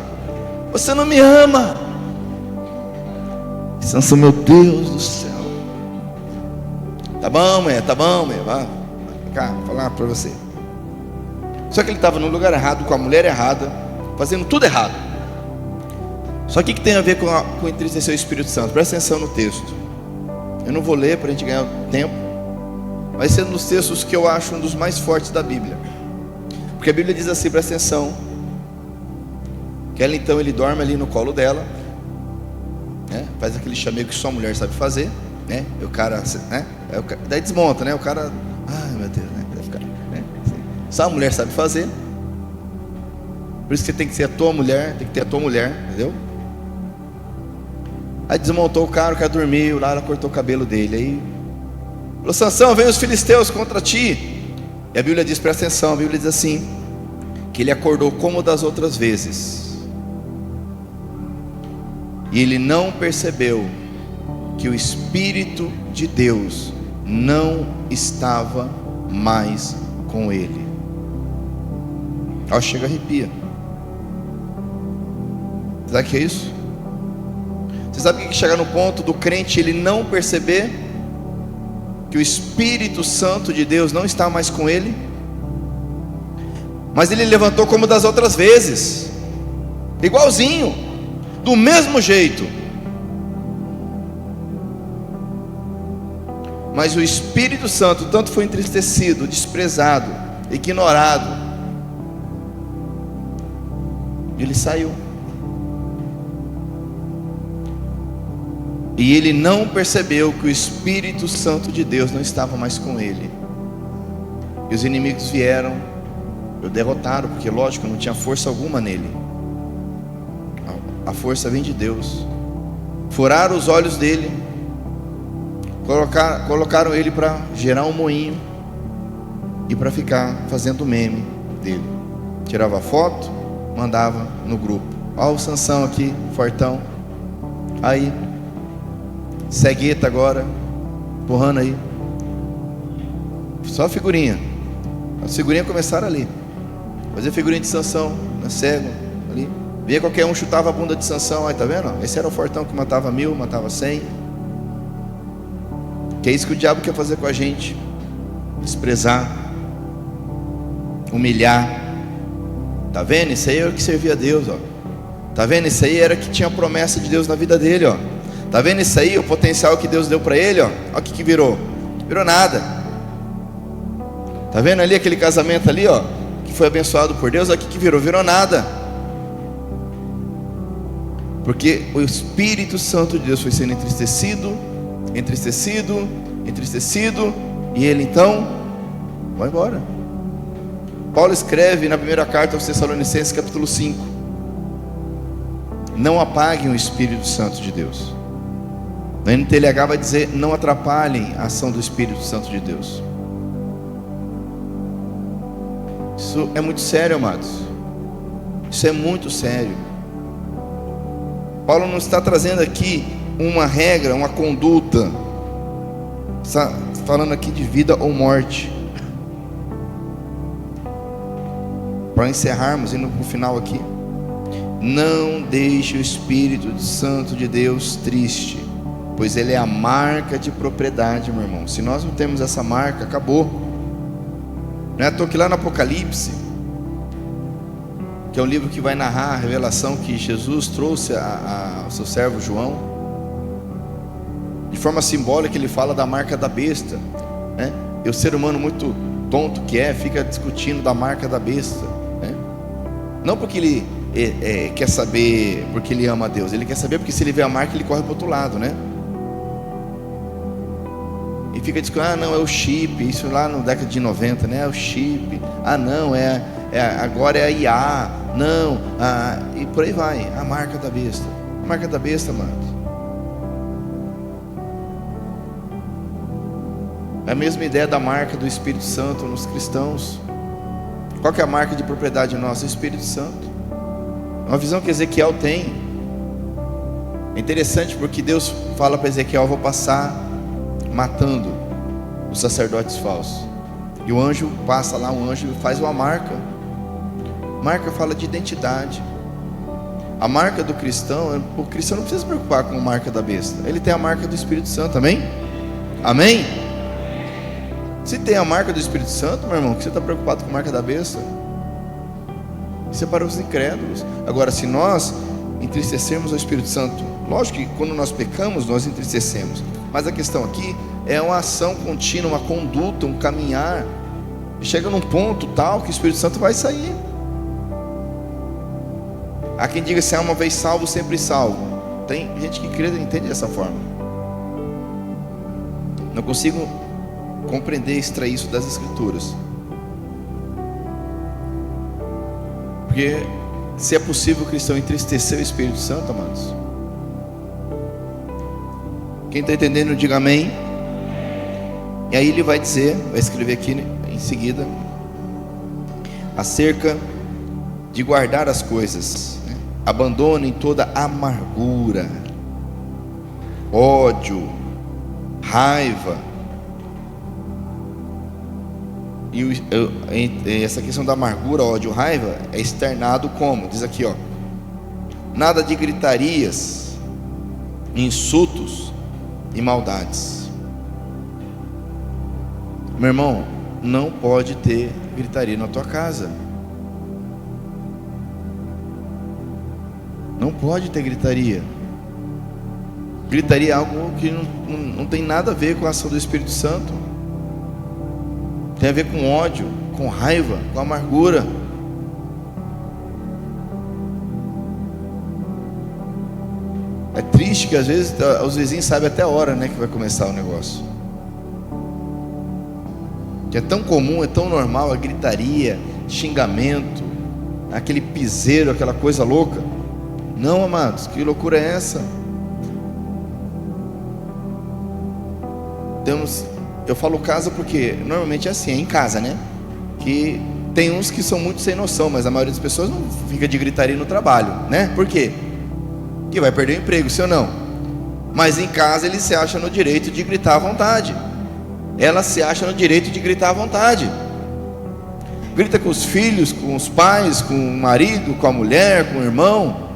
Você não me ama. Sansão, meu Deus do céu. Tá bom, mulher, vai cá, vou falar para você. Só que ele estava no lugar errado, com a mulher errada, fazendo tudo errado. Só que o que tem a ver com entristecer o Espírito Santo? Presta atenção no texto. Eu não vou ler para a gente ganhar tempo. Vai ser um dos textos que eu acho um dos mais fortes da Bíblia. Porque a Bíblia diz assim, presta atenção, que ela então, ele dorme ali no colo dela, né? Faz aquele chamego que só a mulher sabe fazer, né? E o cara, né? Daí desmonta, né? O cara, ai meu Deus, né? Só a mulher sabe fazer. Por isso que você tem que ser a tua mulher, tem que ter a tua mulher, entendeu? Aí desmontou o cara dormiu lá, ela cortou o cabelo dele. Aí falou, Sansão, vem os filisteus contra ti. E a Bíblia diz, presta atenção, a Bíblia diz assim, que ele acordou como das outras vezes, e ele não percebeu que o Espírito de Deus não estava mais com ele. Chega, arrepia. Sabe o que é isso? Você sabe o que chega no ponto do crente ele não perceber que o Espírito Santo de Deus não está mais com ele? Mas ele levantou como das outras vezes, igualzinho, do mesmo jeito. Mas o Espírito Santo tanto foi entristecido, desprezado, ignorado, ele saiu. E ele não percebeu que o Espírito Santo de Deus não estava mais com ele. E os inimigos vieram, o derrotaram, porque lógico, não tinha força alguma nele. A força vem de Deus. Furaram os olhos dele, colocaram ele para gerar um moinho e para ficar fazendo meme dele. Tirava foto, mandava no grupo. Olha o Sansão aqui, fortão. Aí, cegueta agora, empurrando aí. Só a figurinha. As figurinhas começaram ali. Fazer figurinha de Sansão, cego, ali. Via qualquer um, chutava a bunda de Sansão. Aí, tá vendo? Esse era o fortão que matava 1000, matava 100. Que é isso que o diabo quer fazer com a gente. Desprezar, humilhar. Tá vendo? Isso aí era o que servia a Deus, ó. Tá vendo? Isso aí era o que tinha a promessa de Deus na vida dele, ó. Tá vendo isso aí? O potencial que Deus deu para ele, ó. Olha o que virou. Virou nada. Tá vendo ali aquele casamento ali, ó, que foi abençoado por Deus? Olha o que virou. Virou nada. Porque o Espírito Santo de Deus foi sendo entristecido, E ele então vai embora. Paulo escreve na primeira carta aos Tessalonicenses, capítulo 5: não apaguem o Espírito Santo de Deus. Na NTLH vai dizer: não atrapalhem a ação do Espírito Santo de Deus. Isso é muito sério, amados. Isso é muito sério. Paulo não está trazendo aqui uma regra, uma conduta. Está falando aqui de vida ou morte. Para encerrarmos, indo para o final aqui: não deixe o Espírito Santo de Deus triste, pois ele é a marca de propriedade, meu irmão. Se nós não temos essa marca, acabou. Não é à toa que lá no Apocalipse, que é um livro que vai narrar a revelação que Jesus trouxe ao seu servo João, de forma simbólica ele fala da marca da besta, né? E o ser humano muito tonto que fica discutindo da marca da besta, né? Não porque ele quer saber porque ele ama a Deus, ele quer saber porque se ele vê a marca ele corre para o outro lado, né? E fica discutindo: não, é o chip, isso lá no década de 90, né? É o chip, não, agora é a IA, não, e por aí vai, a marca da besta. A marca da besta, mano, é a mesma ideia da marca do Espírito Santo nos cristãos. Qual que é a marca de propriedade nossa? O Espírito Santo. Uma visão que Ezequiel tem. É interessante porque Deus fala para Ezequiel: eu vou passar matando os sacerdotes falsos. E o anjo passa lá, um anjo faz uma marca. Marca fala de identidade. A marca do cristão, o cristão não precisa se preocupar com a marca da besta. Ele tem a marca do Espírito Santo, amém? Amém? Se tem a marca do Espírito Santo, meu irmão, que você está preocupado com a marca da besta? Isso é para os incrédulos. Agora, se nós entristecermos o Espírito Santo, lógico que quando nós pecamos, nós entristecemos. Mas a questão aqui é uma ação contínua, uma conduta, um caminhar. Chega num ponto tal que o Espírito Santo vai sair. Há quem diga assim: uma vez salvo, sempre salvo. Tem gente que crê e entende dessa forma. Não consigo compreender, extrair isso das Escrituras. Porque se é possível o cristão entristecer o Espírito Santo, amados? Quem está entendendo, diga amém. E aí ele vai dizer, vai escrever aqui em seguida, acerca de guardar as coisas, né? Abandonem toda amargura, ódio, raiva. E essa questão da amargura, ódio, raiva é externado como? Diz aqui, nada de gritarias, insultos e maldades. Meu irmão, não pode ter gritaria na tua casa. Não pode ter gritaria. Gritaria é algo que não tem nada a ver com a ação do Espírito Santo. Tem a ver com ódio, com raiva, com amargura. É triste que às vezes os vizinhos sabem até a hora, né, que vai começar o negócio. Que é tão comum, é tão normal a gritaria, xingamento, aquele piseiro, aquela coisa louca. Não, amados, que loucura é essa? Eu falo casa porque normalmente é assim, é em casa, né? Que tem uns que são muito sem noção, mas a maioria das pessoas não fica de gritaria no trabalho, né? Por quê? Que vai perder o emprego, sim ou não? Mas em casa ele se acha no direito de gritar à vontade. Ela se acha no direito de gritar à vontade. Grita com os filhos, com os pais, com o marido, com a mulher, com o irmão,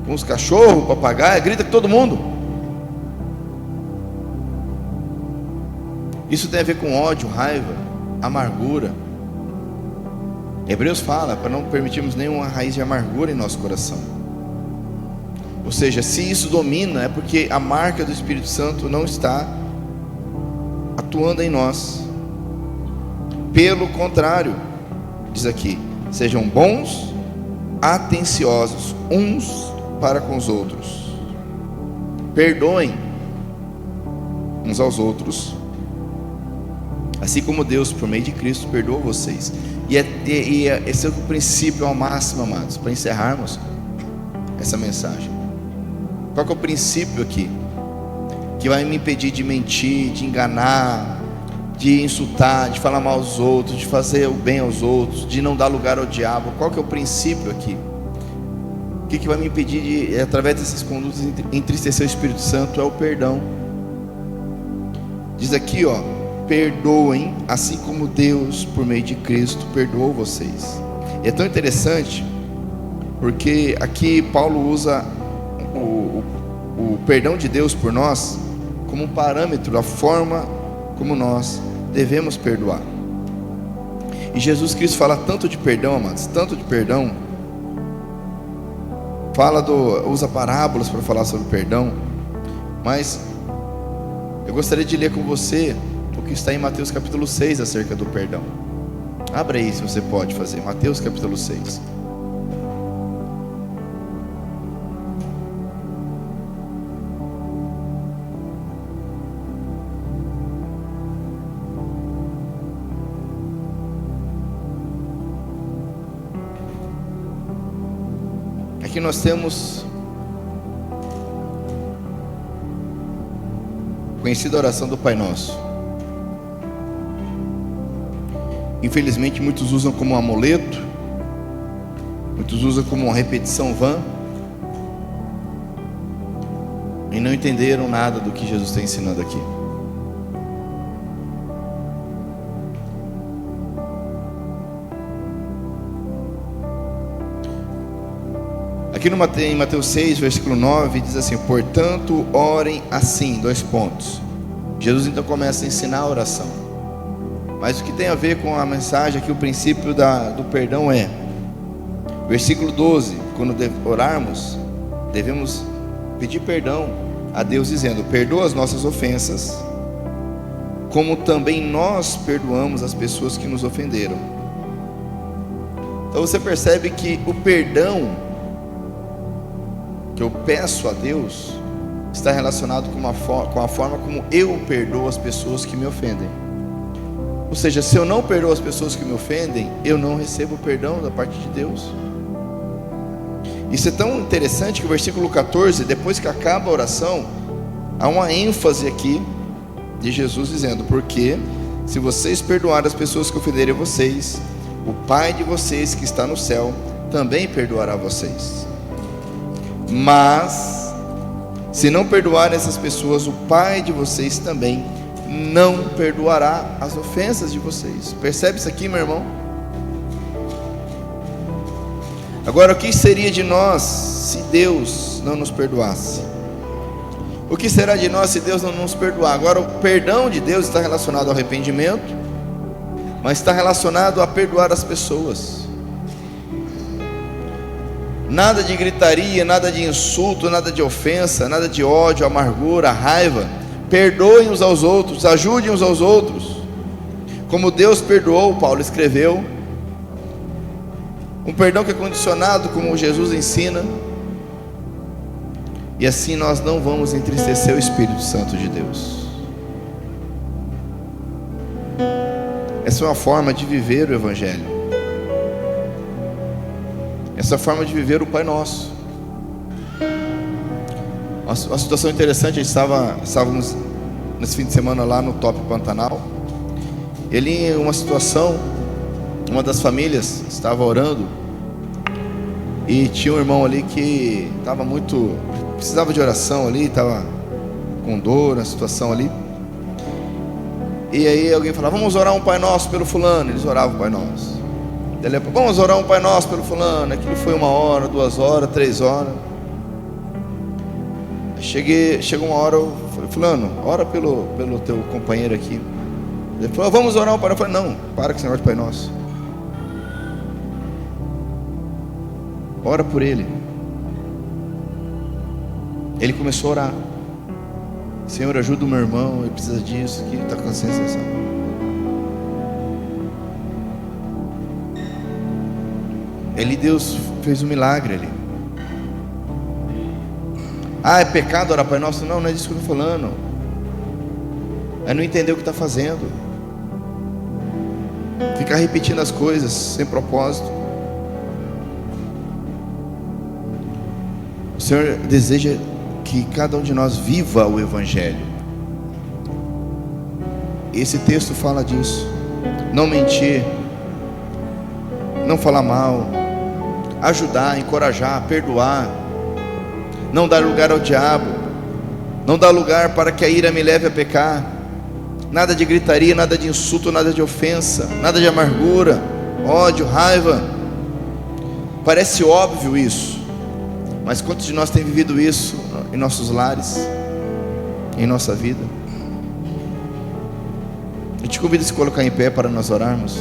com os cachorros, o papagaio, grita com todo mundo. Isso tem a ver com ódio, raiva, amargura. Hebreus fala para não permitirmos nenhuma raiz de amargura em nosso coração. Ou seja, se isso domina, é porque a marca do Espírito Santo não está atuando em nós. Pelo contrário, diz aqui: sejam bons, atenciosos uns para com os outros, perdoem uns aos outros, assim como Deus, por meio de Cristo, perdoou vocês. Esse é o princípio ao máximo, amados, para encerrarmos essa mensagem. Qual que é o princípio aqui que vai me impedir de mentir, de enganar, de insultar, de falar mal aos outros, de fazer o bem aos outros, de não dar lugar ao diabo? Qual que é o princípio aqui? O que vai me impedir de, através dessas condutas, entristecer o Espírito Santo? É o perdão. Diz aqui, ó: perdoem, assim como Deus, por meio de Cristo, perdoou vocês. E é tão interessante, porque aqui Paulo usa o perdão de Deus por nós como um parâmetro da forma como nós devemos perdoar. E Jesus Cristo fala tanto de perdão, amados, tanto de perdão. Usa parábolas para falar sobre perdão. Mas eu gostaria de ler com você o que está em Mateus capítulo 6 acerca do perdão. Abra aí, se você pode fazer, Mateus capítulo 6. Aqui nós temos conhecida a oração do Pai Nosso. Infelizmente muitos usam como um amuleto, muitos usam como uma repetição vã, e não entenderam nada do que Jesus está ensinando aqui. Aqui em Mateus 6, versículo 9, diz assim: portanto, orem assim, : Jesus então começa a ensinar a oração. Mas o que tem a ver com a mensagem aqui, o princípio do perdão é, versículo 12, quando orarmos, devemos pedir perdão a Deus, dizendo: perdoa as nossas ofensas, como também nós perdoamos as pessoas que nos ofenderam. Então você percebe que o perdão que eu peço a Deus está relacionado com a forma como eu perdoo as pessoas que me ofendem. Ou seja, se eu não perdoo as pessoas que me ofendem, eu não recebo perdão da parte de Deus. Isso é tão interessante que o versículo 14, depois que acaba a oração, há uma ênfase aqui de Jesus dizendo: porque se vocês perdoarem as pessoas que ofenderem vocês, o Pai de vocês que está no céu também perdoará vocês. Mas se não perdoarem essas pessoas, o Pai de vocês também não perdoará as ofensas de vocês. Percebe isso aqui, meu irmão? Agora, o que seria de nós se Deus não nos perdoasse? O que será de nós se Deus não nos perdoar? Agora, o perdão de Deus está relacionado ao arrependimento, mas está relacionado a perdoar as pessoas. Nada de gritaria, nada de insulto, nada de ofensa, nada de ódio, amargura, raiva. Perdoem uns aos outros, ajudem uns aos outros, como Deus perdoou. Paulo escreveu um perdão que é condicionado, como Jesus ensina, e assim nós não vamos entristecer o Espírito Santo de Deus. Essa é uma forma de viver o Evangelho. Essa forma de viver o Pai Nosso. Uma situação interessante: estávamos nesse fim de semana lá no Top Pantanal. Ele, em uma situação, uma das famílias estava orando, e tinha um irmão ali que precisava de oração ali, estava com dor na situação ali. E aí alguém falava: vamos orar um Pai Nosso pelo fulano. Eles oravam o Pai Nosso. Vamos orar um Pai Nosso pelo fulano. Aquilo foi 1 hora, 2 horas, 3 horas. Chegou uma hora, eu falei: fulano, ora pelo teu companheiro aqui. Ele falou: vamos orar um Pai Nosso. Eu falei: não, para com esse negócio de Pai Nosso. Ora por ele. Ele começou a orar: Senhor, ajuda o meu irmão, ele precisa disso, que está com a sensação. Ali Deus fez um milagre ali. Ah, é pecado orar Pai Nosso? Não, não é disso que eu estou falando. É não entender o que está fazendo. ficar repetindo as coisas sem propósito. O Senhor deseja que cada um de nós viva o Evangelho. Esse texto fala disso. Não mentir, não falar mal, ajudar, encorajar, perdoar, não dar lugar ao diabo, não dar lugar para que a ira me leve a pecar. Nada de gritaria, nada de insulto, nada de ofensa, nada de amargura, ódio, raiva. Parece óbvio isso, mas quantos de nós tem vivido isso em nossos lares, em nossa vida? Eu te convido a se colocar em pé para nós orarmos.